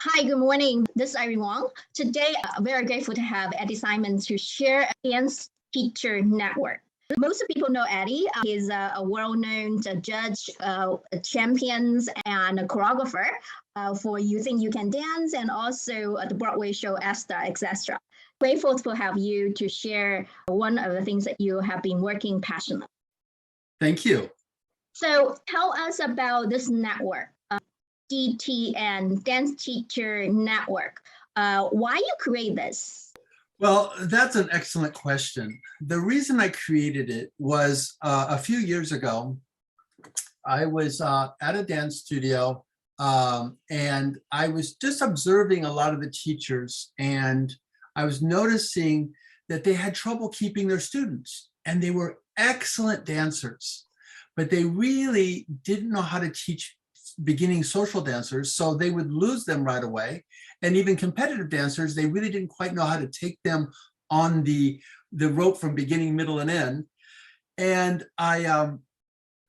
Hi, good morning. This is Irene Wong. Today, very grateful to have Eddie Simon to share Dance Teacher Network. Most people know Eddie. He's a world-known judge, champions, and a choreographer for You Think You Can Dance and also the Broadway show Esther, etc. Grateful to have you to share one of the things that you have been working passionately. Thank you. So tell us about this network. DTN, Dance Teacher Network. Why you create this? Well, that's an excellent question. The reason I created it was a few years ago, I was at a dance studio and I was just observing a lot of the teachers, and I was noticing that they had trouble keeping their students, and they were excellent dancers, but they really didn't know how to teach beginning social dancers, so they would lose them right away. And even competitive dancers, they really didn't quite know how to take them on the rope from beginning, middle, and end. And I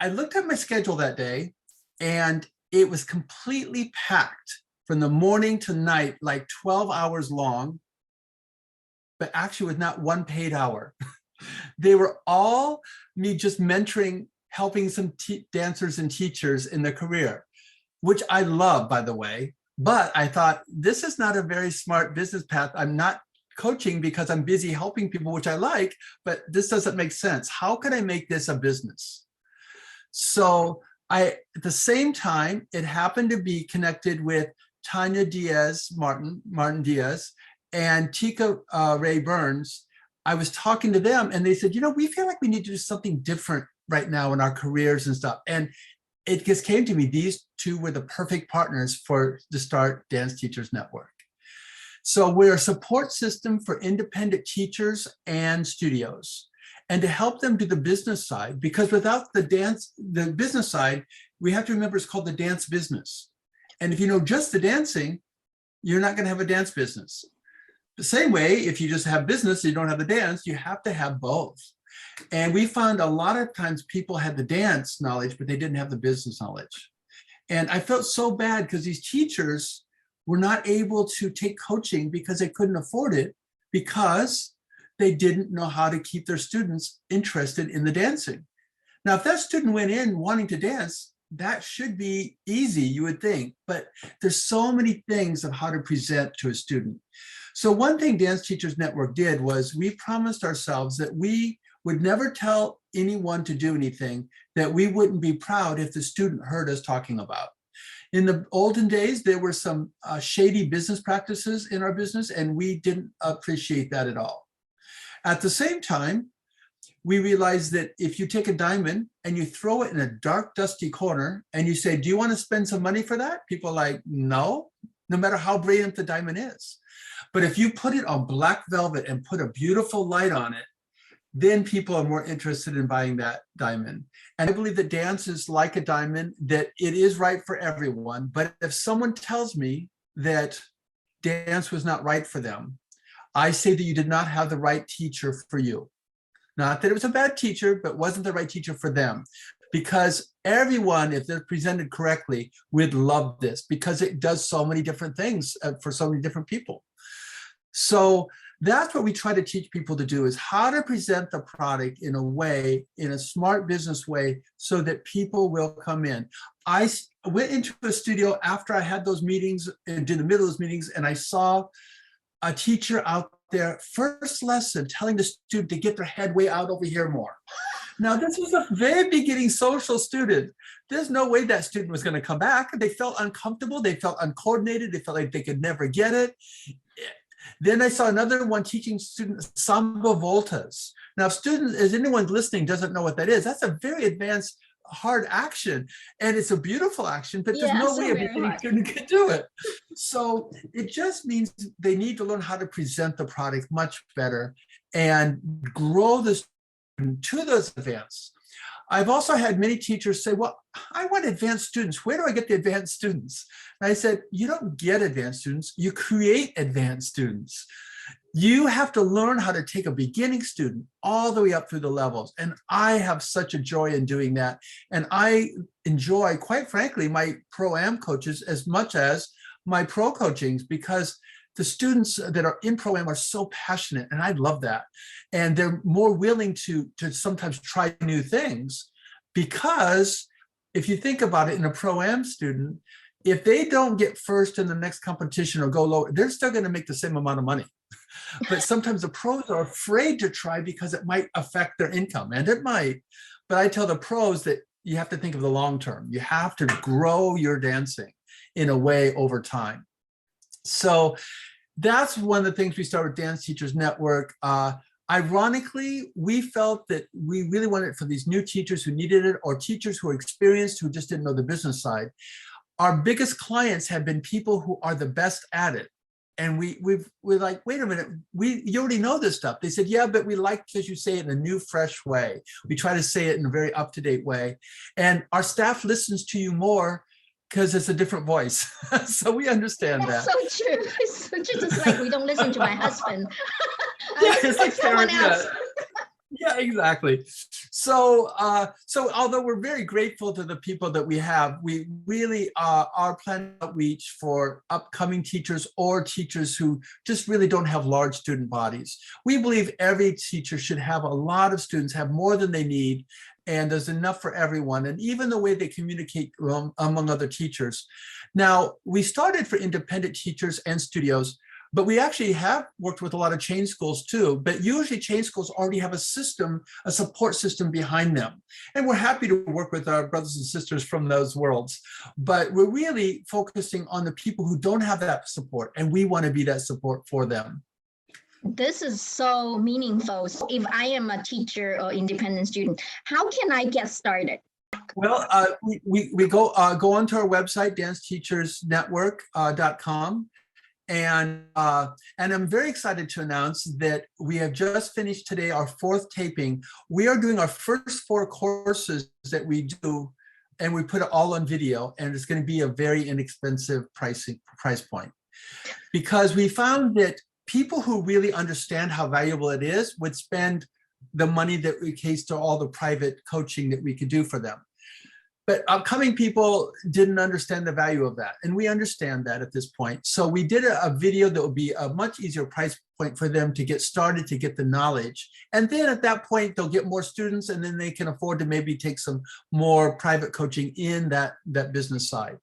looked at my schedule that day, and it was completely packed from the morning to night, like 12 hours long, but actually with not one paid hour. They were all me just mentoring, helping some dancers and teachers in their career, which I love, by the way. But I thought, this is not a very smart business path. I'm not coaching because I'm busy helping people, which I like, but this doesn't make sense. How can I make this a business? So at the same time, it happened to be connected with Tanya Diaz, Martin Diaz, and Tika Ray Burns. I was talking to them and they said, we feel like we need to do something different right now in our careers and stuff. And it just came to me, these two were the perfect partners to start Dance Teachers Network. So we're a support system for independent teachers and studios, and to help them do the business side, because without the business side, we have to remember it's called the dance business. And if you know just the dancing, you're not going to have a dance business. The same way, if you just have business, you don't have the dance, you have to have both. And we found a lot of times people had the dance knowledge, but they didn't have the business knowledge. And I felt so bad because these teachers were not able to take coaching because they couldn't afford it, because they didn't know how to keep their students interested in the dancing. Now, if that student went in wanting to dance, that should be easy, you would think, but there's so many things of how to present to a student. So one thing Dance Teachers Network did was we promised ourselves that we would never tell anyone to do anything that we wouldn't be proud if the student heard us talking about. In the olden days, there were some shady business practices in our business, and we didn't appreciate that at all. At the same time, we realized that if you take a diamond and you throw it in a dark, dusty corner and you say, do you want to spend some money for that? People are like, no matter how brilliant the diamond is. But if you put it on black velvet and put a beautiful light on it, then people are more interested in buying that diamond. And I believe that dance is like a diamond, that it is right for everyone. But if someone tells me that dance was not right for them, I say that you did not have the right teacher for you. Not that it was a bad teacher, but wasn't the right teacher for them. Because everyone, if they're presented correctly, would love this, because it does so many different things for so many different people. So that's what we try to teach people to do, is how to present the product in a way, in a smart business way, so that people will come in. I went into a studio after I had those meetings, and in the middle of those meetings, and I saw a teacher out there, first lesson, telling the student to get their head way out over here more. Now, this was a very beginning social student. There's no way that student was going to come back. They felt uncomfortable. They felt uncoordinated. They felt like they could never get it. Then I saw another one teaching students samba voltas. Now, if students, as anyone listening doesn't know what that is, that's a very advanced, hard action. And it's a beautiful action, but there's no way a beginning student could do it. So it just means they need to learn how to present the product much better and grow the student to those events. I've also had many teachers say, well, I want advanced students. Where do I get the advanced students? And I said, you don't get advanced students, you create advanced students. You have to learn how to take a beginning student all the way up through the levels. And I have such a joy in doing that. And I enjoy, quite frankly, my pro-am coaches as much as my pro coachings because the students that are in Pro-Am are so passionate, and I love that. And they're more willing to sometimes try new things, because if you think about it, in a Pro-Am student, if they don't get first in the next competition or go lower, they're still going to make the same amount of money. But sometimes the pros are afraid to try because it might affect their income, and it might. But I tell the pros that you have to think of the long term. You have to grow your dancing in a way over time. So that's one of the things we started with Dance Teachers Network. Ironically, we felt that we really wanted it for these new teachers who needed it, or teachers who are experienced who just didn't know the business side. Our biggest clients have been people who are the best at it. And we're like, wait a minute, you already know this stuff. They said, yeah, but we like because you say it in a new, fresh way. We try to say it in a very up-to-date way. And our staff listens to you more because it's a different voice. So we understand That's that. so true. It's so true. Just like we don't listen to my husband. Yeah, it's like someone else. Yeah, exactly. So, although we're very grateful to the people that we have, we really are planning outreach for upcoming teachers or teachers who just really don't have large student bodies. We believe every teacher should have a lot of students, have more than they need, and there's enough for everyone, and even the way they communicate among other teachers. Now, we started for independent teachers and studios, but we actually have worked with a lot of chain schools too. But usually chain schools already have a system, a support system behind them. And we're happy to work with our brothers and sisters from those worlds. But we're really focusing on the people who don't have that support, and we want to be that support for them. This is so meaningful. So if I am a teacher or independent student, how can I get started? Well, we go onto our website, danceteachersnetwork.com. And I'm very excited to announce that we have just finished today our 4th taping. We are doing our first 4 courses that we do, and we put it all on video, and it's going to be a very inexpensive price point. Because we found that people who really understand how valuable it is would spend the money that we case to all the private coaching that we could do for them. But upcoming people didn't understand the value of that. And we understand that at this point. So we did a video that would be a much easier price point for them to get started, to get the knowledge. And then at that point, they'll get more students, and then they can afford to maybe take some more private coaching in that business side.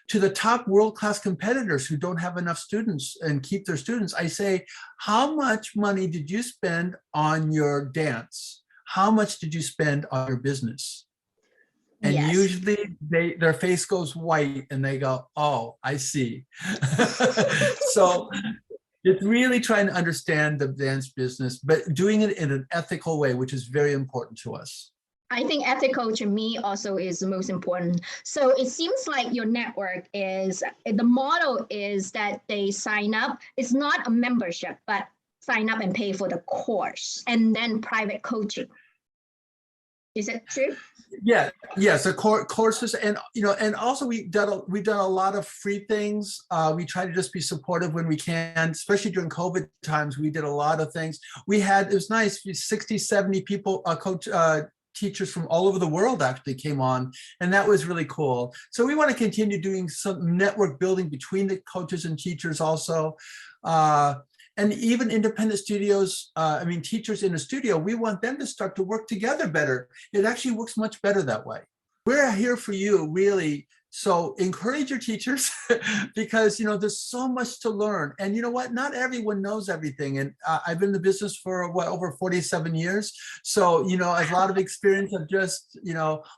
To the top world-class competitors who don't have enough students and keep their students, I say, how much money did you spend on your dance? How much did you spend on your business? And Yes. usually their face goes white and they go, oh, I see. So it's really trying to understand the dance business, but doing it in an ethical way, which is very important to us. I think ethical to me also is the most important. So it seems like your network is, the model is that they sign up. It's not a membership, but sign up and pay for the course and then private coaching. Is it true? Yeah, yes, the courses, and and also we've done a lot of free things. We try to just be supportive when we can, especially during COVID times. We did a lot of things. It was nice, 60, 70 people, teachers from all over the world actually came on, and that was really cool. So we want to continue doing some network building between the coaches and teachers also. And even independent studios, teachers in a studio, we want them to start to work together better. It actually works much better that way. We're here for you, really. So encourage your teachers because, there's so much to learn. And you know what? Not everyone knows everything. And I've been in the business for over 47 years. So, a lot of experience of just,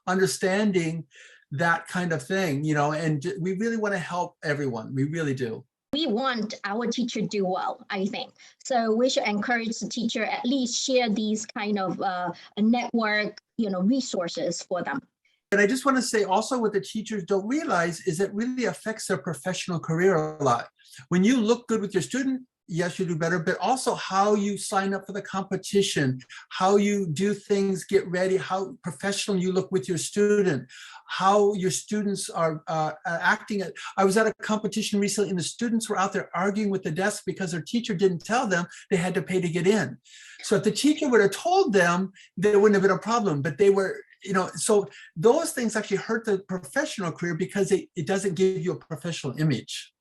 understanding that kind of thing, and we really want to help everyone. We really do. We want our teacher to do well, I think. So we should encourage the teacher at least share these kind of network, resources for them. And I just want to say also what the teachers don't realize is it really affects their professional career a lot. When you look good with your student, yes, you do better, but also how you sign up for the competition, how you do things, get ready, how professional you look with your student, how your students are acting. I was at a competition recently and the students were out there arguing with the desk because their teacher didn't tell them they had to pay to get in. So if the teacher would have told them, there wouldn't have been a problem, but they were, so those things actually hurt the professional career because it doesn't give you a professional image.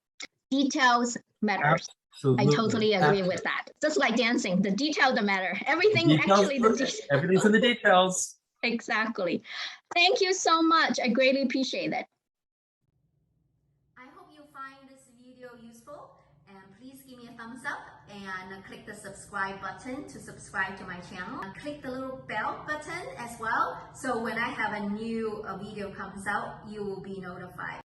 details matters. Absolutely. I totally agree with that. Just like dancing, the detail that matter. Everything actually the details. Everything's in the details. Exactly. Thank you so much. I greatly appreciate it. I hope you find this video useful, and please give me a thumbs up and click the subscribe button to subscribe to my channel. And click the little bell button as well, so when I have a new video comes out, you will be notified.